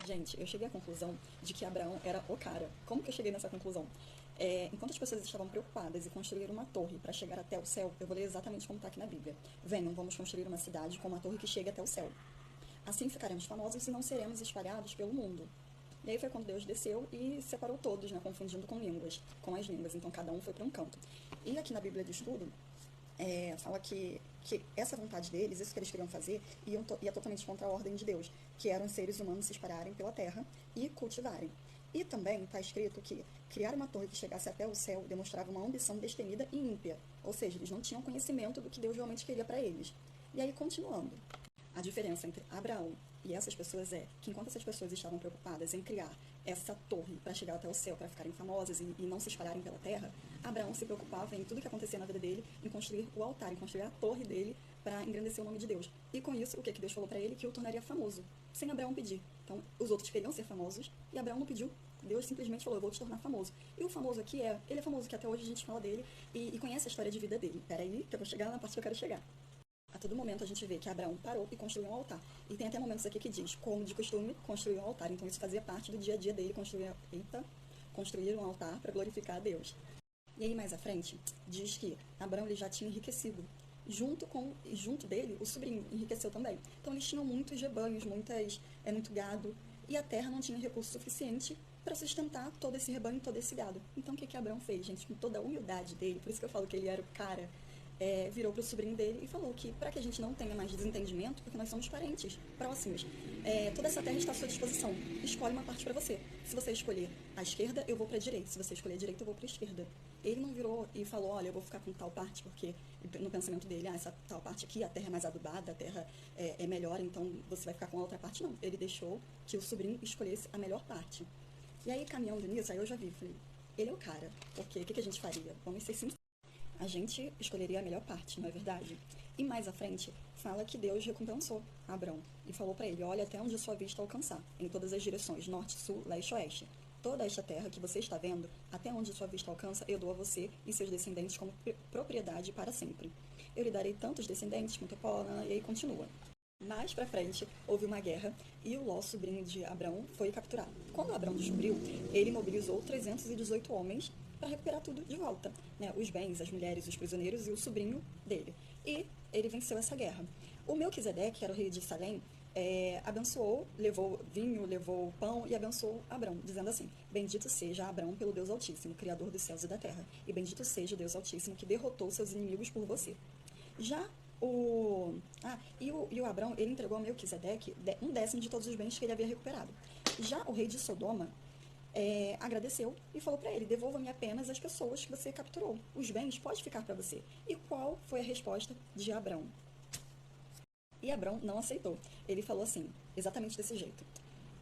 Gente, eu cheguei à conclusão de que Abraão era o cara. Como que eu cheguei nessa conclusão? Enquanto as pessoas estavam preocupadas em construir uma torre para chegar até o céu, eu vou ler exatamente como está aqui na Bíblia. Venham, vamos construir uma cidade com uma torre que chegue até o céu. Assim ficaremos famosos e não seremos espalhados pelo mundo. E aí foi quando Deus desceu e separou todos, né, confundindo com as línguas. Então cada um foi para um canto. E aqui na Bíblia de Estudo, fala que essa vontade deles, isso que eles queriam fazer, ia totalmente contra a ordem de Deus, que eram os seres humanos se espalharem pela terra e cultivarem. E também está escrito que criar uma torre que chegasse até o céu demonstrava uma ambição destemida e ímpia, ou seja, eles não tinham conhecimento do que Deus realmente queria para eles. E aí, continuando, a diferença entre Abraão e essas pessoas é que enquanto essas pessoas estavam preocupadas em criar essa torre para chegar até o céu, para ficarem famosas e não se espalharem pela terra, Abraão se preocupava em tudo que acontecia na vida dele, em construir o altar, em construir a torre dele para engrandecer o nome de Deus. E com isso, o que Deus falou para ele? Que o tornaria famoso, sem Abraão pedir. Então, os outros queriam ser famosos e Abraão não pediu. Deus simplesmente falou, eu vou te tornar famoso. E o famoso aqui ele é famoso, que até hoje a gente fala dele e conhece a história de vida dele. Peraí, que eu vou chegar na parte que eu quero chegar. A todo momento a gente vê que Abraão parou e construiu um altar. E tem até momentos aqui que diz, como de costume, construiu um altar. Então isso fazia parte do dia a dia dele, construir um altar para glorificar a Deus. E aí mais à frente, diz que Abraão ele já tinha enriquecido. Junto dele, o sobrinho enriqueceu também. Então eles tinham muitos rebanhos, muito gado, e a terra não tinha recurso suficiente para sustentar todo esse rebanho, todo esse gado. Então o que Abraão fez, gente? Com toda a humildade dele, por isso que eu falo que ele era o cara, virou para o sobrinho dele e falou que para que a gente não tenha mais desentendimento, porque nós somos parentes próximos, toda essa terra está à sua disposição. Escolhe uma parte para você. Se você escolher a esquerda, eu vou para a direita. Se você escolher a direita, eu vou para a esquerda. Ele não virou e falou, olha, eu vou ficar com tal parte, porque no pensamento dele, essa tal parte aqui, a terra é mais adubada, a terra é melhor, então você vai ficar com a outra parte. Não, ele deixou que o sobrinho escolhesse a melhor parte. E aí, caminhando nisso, aí eu já vi, falei, ele é o cara, porque o que a gente faria? Vamos ser sinceros. A gente escolheria a melhor parte, não é verdade? E mais à frente, fala que Deus recompensou Abrão e falou para ele, olha até onde a sua vista alcançar, em todas as direções, norte, sul, leste e oeste. Toda esta terra que você está vendo, até onde sua vista alcança, eu dou a você e seus descendentes como propriedade para sempre. Eu lhe darei tantos descendentes quanto e aí continua. Mais pra frente, houve uma guerra e o Ló, sobrinho de Abraão, foi capturado. Quando Abraão descobriu, ele mobilizou 318 homens para recuperar tudo de volta, né? Os bens, as mulheres, os prisioneiros e o sobrinho dele. E ele venceu essa guerra. O Melquisedeque, que era o rei de Salém, abençoou, levou vinho, levou pão e abençoou Abrão, dizendo assim, bendito seja Abrão pelo Deus Altíssimo, Criador dos céus e da terra, e bendito seja o Deus Altíssimo que derrotou seus inimigos por você. Já e o Abrão, ele entregou a Melquisedeque um décimo de todos os bens que ele havia recuperado. Já o rei de Sodoma agradeceu e falou para ele, devolva-me apenas as pessoas que você capturou. Os bens pode ficar para você. E qual foi a resposta de Abrão? E Abrão não aceitou. Ele falou assim, exatamente desse jeito.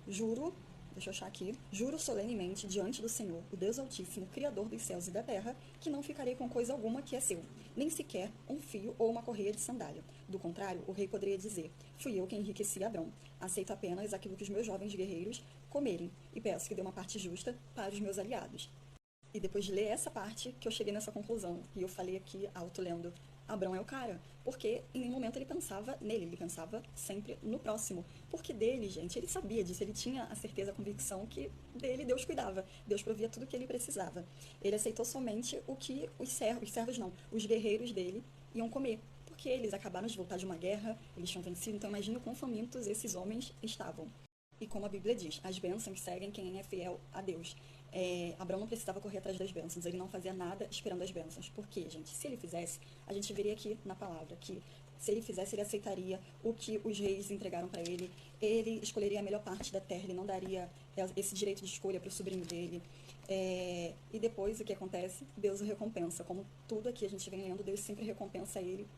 Juro, deixa eu achar aqui, juro solenemente diante do Senhor, o Deus Altíssimo, Criador dos céus e da terra, que não ficarei com coisa alguma que é seu, nem sequer um fio ou uma correia de sandália. Do contrário, o rei poderia dizer, fui eu quem enriqueci Abrão. Aceito apenas aquilo que os meus jovens guerreiros comerem, e peço que dê uma parte justa para os meus aliados. E depois de ler essa parte, que eu cheguei nessa conclusão. E eu falei aqui, alto lendo, Abrão é o cara. Porque em nenhum momento ele pensava nele, ele pensava sempre no próximo. Porque dele, gente, ele sabia disso, ele tinha a certeza, a convicção que dele Deus cuidava. Deus provia tudo o que ele precisava. Ele aceitou somente o que os servos não, os guerreiros dele iam comer. Porque eles acabaram de voltar de uma guerra, eles tinham vencido, então imagina o quão famintos esses homens estavam. E como a Bíblia diz, as bênçãos seguem quem é fiel a Deus. Abraão não precisava correr atrás das bênçãos, ele não fazia nada esperando as bênçãos. Por quê, gente? Se ele fizesse, a gente veria aqui na palavra que se ele fizesse, ele aceitaria o que os reis entregaram para ele escolheria a melhor parte da terra, ele não daria esse direito de escolha para o sobrinho dele. E depois o que acontece? Deus o recompensa. Como tudo aqui a gente vem lendo, Deus sempre recompensa ele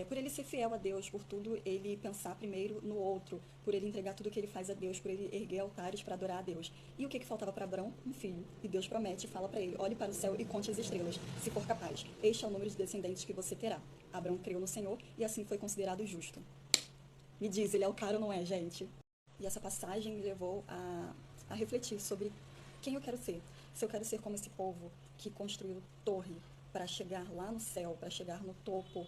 por ele ser fiel a Deus, por tudo ele pensar primeiro no outro, por ele entregar tudo que ele faz a Deus, por ele erguer altares para adorar a Deus. E o que faltava para Abraão? Um filho. E Deus promete e fala para ele, olhe para o céu e conte as estrelas, se for capaz. Este é o número de descendentes que você terá. Abraão creu no Senhor e assim foi considerado justo. Me diz, ele é o cara ou não é, gente? E essa passagem me levou a refletir sobre quem eu quero ser. Se eu quero ser como esse povo que construiu torre para chegar lá no céu, para chegar no topo,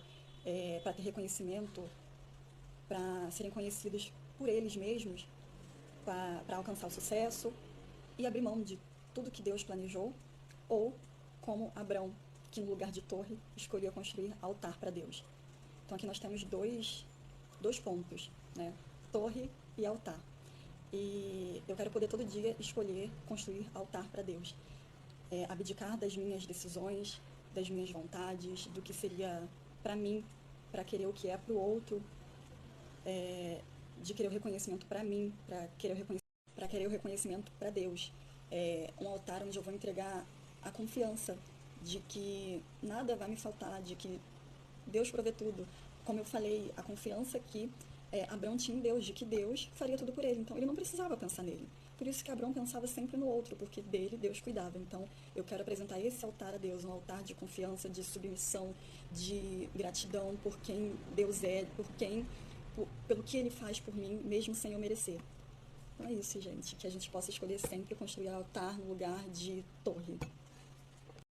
para ter reconhecimento, para serem conhecidos por eles mesmos, para alcançar o sucesso e abrir mão de tudo que Deus planejou, ou como Abrão, que no lugar de torre escolheu construir altar para Deus. Então aqui nós temos dois pontos, né? Torre e altar. E eu quero poder todo dia escolher construir altar para Deus. Abdicar das minhas decisões, das minhas vontades, do que seria para mim, para querer o que é para o outro, de querer o reconhecimento para mim, para querer o reconhecimento para Deus. Um altar onde eu vou entregar a confiança de que nada vai me faltar, de que Deus provê tudo. Como eu falei, a confiança que Abrão tinha em Deus, de que Deus faria tudo por ele. Então, ele não precisava pensar nele. Por isso que Abrão pensava sempre no outro, porque dele Deus cuidava. Então, eu quero apresentar esse altar a Deus, um altar de confiança, de submissão, de gratidão por quem Deus é, pelo que ele faz por mim, mesmo sem eu merecer. Então é isso, gente. Que a gente possa escolher sempre construir altar no lugar de torre.